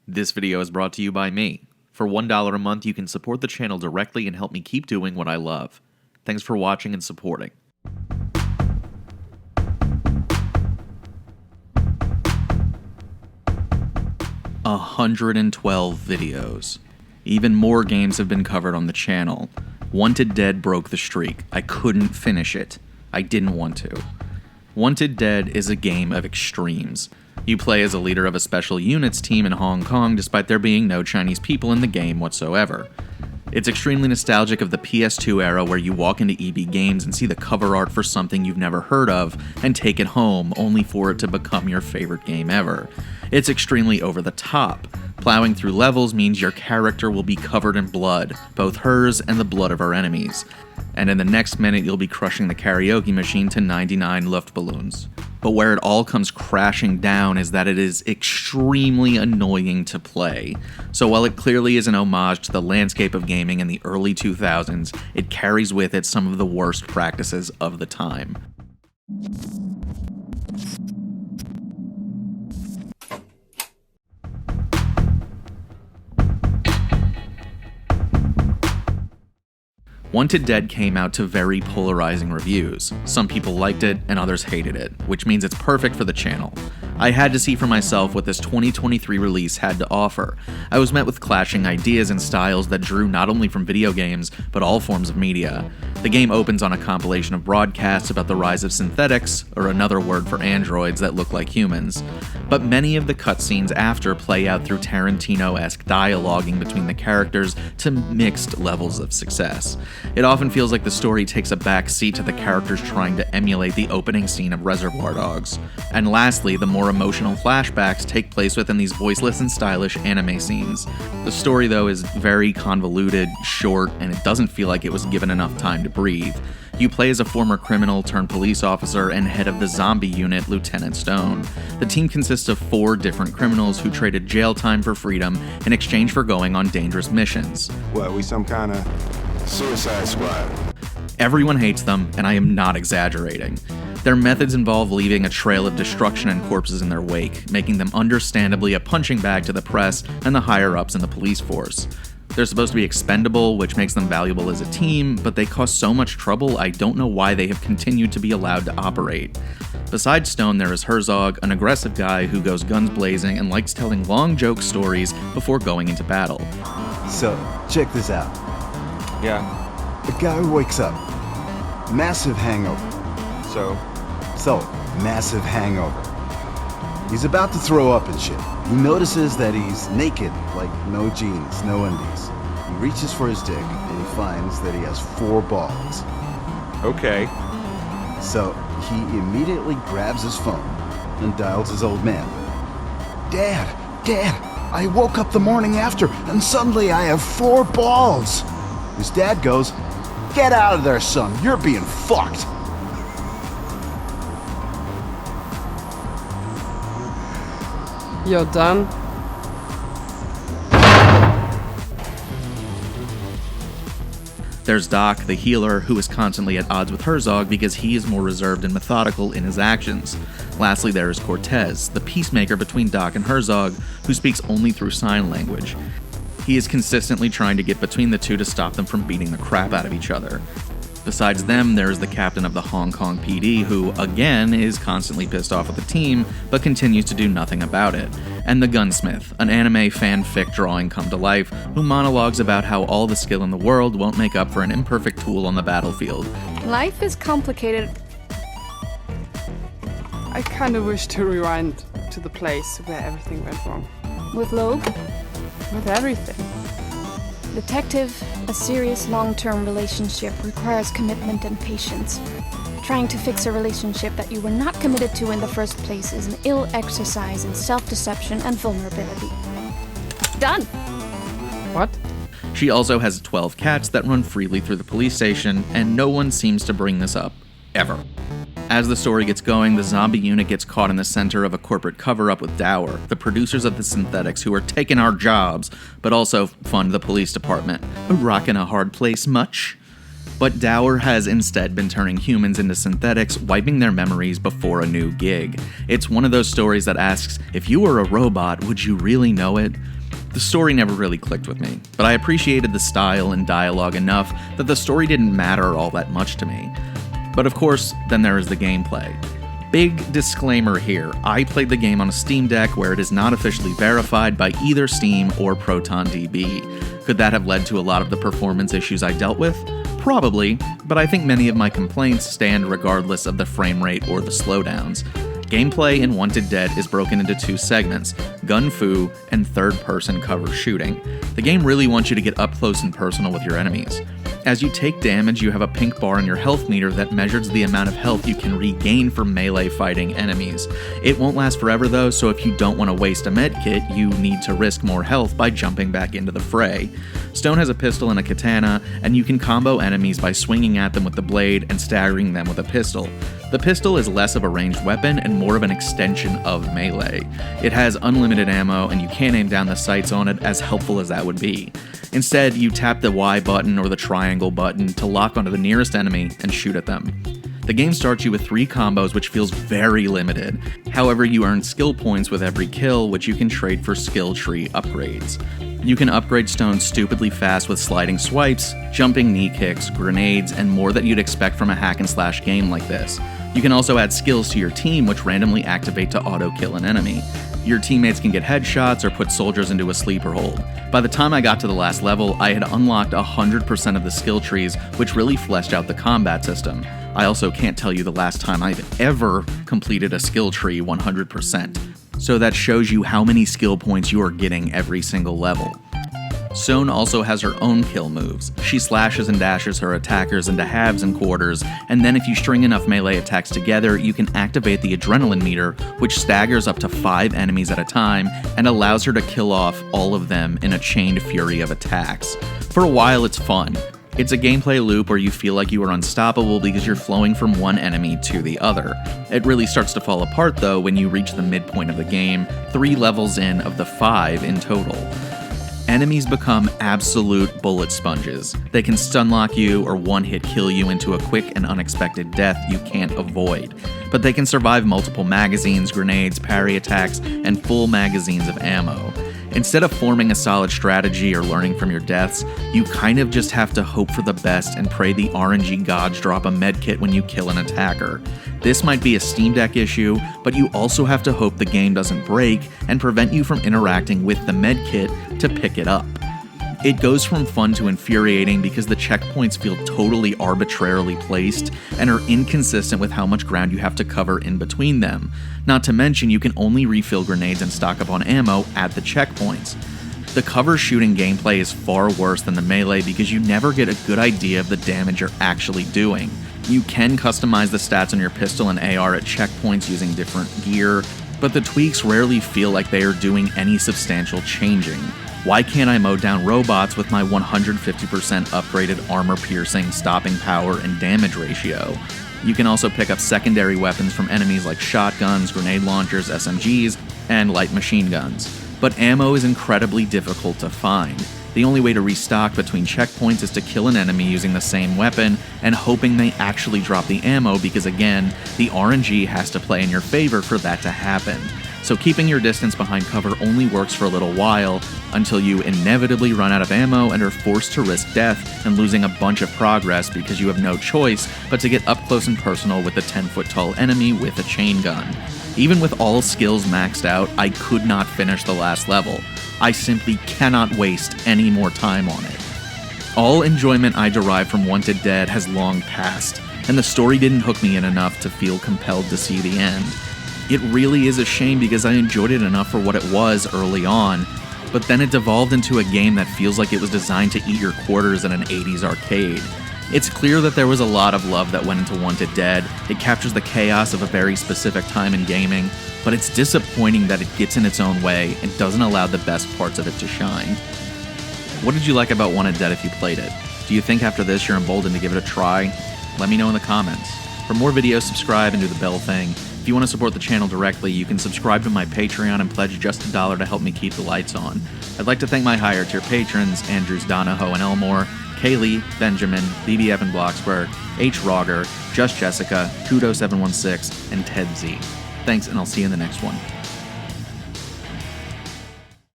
This video is brought to you by me. For $1 a month, you can support the channel directly and help me keep doing what I love. Thanks for watching and supporting. A 112 videos. Even more games have been covered on the channel. Wanted Dead broke the streak. I couldn't finish it. I didn't want to. Wanted Dead is a game of extremes. You play as a leader of a special units team in Hong Kong despite there being no Chinese people in the game whatsoever. It's extremely nostalgic of the PS2 era where you walk into EB Games and see the cover art for something you've never heard of and take it home only for it to become your favorite game ever. It's extremely over the top. Plowing through levels means your character will be covered in blood, both hers and the blood of her enemies. And in the next minute you'll be crushing the karaoke machine to 99 Luftballons. But where it all comes crashing down is that it is extremely annoying to play. So while it clearly is an homage to the landscape of gaming in the early 2000s, it carries with it some of the worst practices of the time. Wanted Dead came out to very polarizing reviews. Some people liked it and others hated it, which means it's perfect for the channel. I had to see for myself what this 2023 release had to offer. I was met with clashing ideas and styles that drew not only from video games, but all forms of media. The game opens on a compilation of broadcasts about the rise of synthetics, or another word for androids that look like humans. But many of the cutscenes after play out through Tarantino-esque dialoguing between the characters to mixed levels of success. It often feels like the story takes a back seat to the characters trying to emulate the opening scene of Reservoir Dogs. And lastly, the more emotional flashbacks take place within these voiceless and stylish anime scenes. The story, though, is very convoluted, short, and it doesn't feel like it was given enough time to breathe. You play as a former criminal turned police officer and head of the zombie unit, Lieutenant Stone. The team consists of 4 different criminals who traded jail time for freedom in exchange for going on dangerous missions. What, we some kind of Suicide Squad? Everyone hates them, and I am not exaggerating. Their methods involve leaving a trail of destruction and corpses in their wake, making them understandably a punching bag to the press and the higher-ups in the police force. They're supposed to be expendable, which makes them valuable as a team, but they cause so much trouble I don't know why they have continued to be allowed to operate. Besides Stone, there is Herzog, an aggressive guy who goes guns blazing and likes telling long joke stories before going into battle. So, check this out. Yeah. The guy wakes up. Massive hangover. So, massive hangover. He's about to throw up and shit. He notices that he's naked, like no jeans, no undies. He reaches for his dick, and he finds that he has 4 balls. okay. So, he immediately grabs his phone and dials his old man. Dad, I woke up the morning after, and suddenly I have 4 balls. His dad goes, "Get out of there, son, you're being fucked." You're done? There's Doc, the healer, who is constantly at odds with Herzog because he is more reserved and methodical in his actions. Lastly, there is Cortez, the peacemaker between Doc and Herzog, who speaks only through sign language. He is consistently trying to get between the two to stop them from beating the crap out of each other. Besides them, there is the captain of the Hong Kong PD, who, again, is constantly pissed off at the team, but continues to do nothing about it. And the gunsmith, an anime fanfic drawing come to life, who monologues about how all the skill in the world won't make up for an imperfect tool on the battlefield. Life is complicated. I kind of wish to rewind to the place where everything went wrong. With Loeb, With everything. detective, a serious long-term relationship requires commitment and patience. Trying to fix a relationship that you were not committed to in the first place is an ill exercise in self-deception and vulnerability. Done! What? She also has 12 cats that run freely through the police station, and no one seems to bring this up, ever. As the story gets going, the zombie unit gets caught in the center of a corporate cover-up with Dower, the producers of the synthetics who are taking our jobs, but also fund the police department. Rockin' a hard place much? But Dower has instead been turning humans into synthetics, wiping their memories before a new gig. It's one of those stories that asks, if you were a robot, would you really know it? The story never really clicked with me, but I appreciated the style and dialogue enough that the story didn't matter all that much to me. But of course, then there is the gameplay. Big disclaimer here, I played the game on a Steam Deck where it is not officially verified by either Steam or ProtonDB. Could that have led to a lot of the performance issues I dealt with? Probably, but I think many of my complaints stand regardless of the frame rate or the slowdowns. Gameplay in Wanted Dead is broken into two segments, gun fu and third-person cover shooting. The game really wants you to get up close and personal with your enemies. As you take damage, you have a pink bar in your health meter that measures the amount of health you can regain from melee fighting enemies. It won't last forever though, so if you don't want to waste a medkit, you need to risk more health by jumping back into the fray. Stone has a pistol and a katana, and you can combo enemies by swinging at them with the blade and staggering them with a pistol. The pistol is less of a ranged weapon and more of an extension of melee. It has unlimited ammo, and you can't aim down the sights on it, as helpful as that would be. Instead, you tap the Y button or the triangle button to lock onto the nearest enemy and shoot at them. The game starts you with 3 combos, which feels very limited. However, you earn skill points with every kill, which you can trade for skill tree upgrades. You can upgrade Stone stupidly fast with sliding swipes, jumping knee kicks, grenades, and more that you'd expect from a hack and slash game like this. You can also add skills to your team, which randomly activate to auto-kill an enemy. Your teammates can get headshots or put soldiers into a sleeper hold. By the time I got to the last level, I had unlocked 100% of the skill trees, which really fleshed out the combat system. I also can't tell you the last time I've ever completed a skill tree 100%. So that shows you how many skill points you are getting every single level. Stone also has her own kill moves. She slashes and dashes her attackers into halves and quarters, and then if you string enough melee attacks together, you can activate the adrenaline meter, which staggers up to 5 enemies at a time and allows her to kill off all of them in a chained fury of attacks. For a while, it's fun. It's a gameplay loop where you feel like you are unstoppable because you're flowing from one enemy to the other. It really starts to fall apart though when you reach the midpoint of the game, 3 levels in of the 5 in total. Enemies become absolute bullet sponges. They can stunlock you or one-hit kill you into a quick and unexpected death you can't avoid. But they can survive multiple magazines, grenades, parry attacks, and full magazines of ammo. Instead of forming a solid strategy or learning from your deaths, you kind of just have to hope for the best and pray the RNG gods drop a medkit when you kill an attacker. This might be a Steam Deck issue, but you also have to hope the game doesn't break and prevent you from interacting with the medkit to pick it up. It goes from fun to infuriating because the checkpoints feel totally arbitrarily placed and are inconsistent with how much ground you have to cover in between them. Not to mention, you can only refill grenades and stock up on ammo at the checkpoints. The cover shooting gameplay is far worse than the melee because you never get a good idea of the damage you're actually doing. You can customize the stats on your pistol and AR at checkpoints using different gear, but the tweaks rarely feel like they are doing any substantial changing. Why can't I mow down robots with my 150% upgraded armor-piercing, stopping power, and damage ratio? You can also pick up secondary weapons from enemies like shotguns, grenade launchers, SMGs, and light machine guns. But ammo is incredibly difficult to find. The only way to restock between checkpoints is to kill an enemy using the same weapon and hoping they actually drop the ammo because again, the RNG has to play in your favor for that to happen. So keeping your distance behind cover only works for a little while, until you inevitably run out of ammo and are forced to risk death and losing a bunch of progress because you have no choice but to get up close and personal with a 10-foot tall enemy with a chain gun. Even with all skills maxed out, I could not finish the last level. I simply cannot waste any more time on it. All enjoyment I derived from Wanted Dead has long passed, and the story didn't hook me in enough to feel compelled to see the end. It really is a shame because I enjoyed it enough for what it was early on, but then it devolved into a game that feels like it was designed to eat your quarters in an 80s arcade. It's clear that there was a lot of love that went into Wanted Dead. It captures the chaos of a very specific time in gaming, but it's disappointing that it gets in its own way and doesn't allow the best parts of it to shine. What did you like about Wanted Dead if you played it? Do you think after this you're emboldened to give it a try? Let me know in the comments. For more videos, subscribe and do the bell thing. If you want to support the channel directly, you can subscribe to my Patreon and pledge just $1 to help me keep the lights on. I'd like to thank my higher tier patrons, Andrews, Donahoe, and Elmore, Kaylee, Benjamin, BB Evan Bloxburg, H. Roger, Just Jessica, Kudo716, and Ted Z. Thanks, and I'll see you in the next one.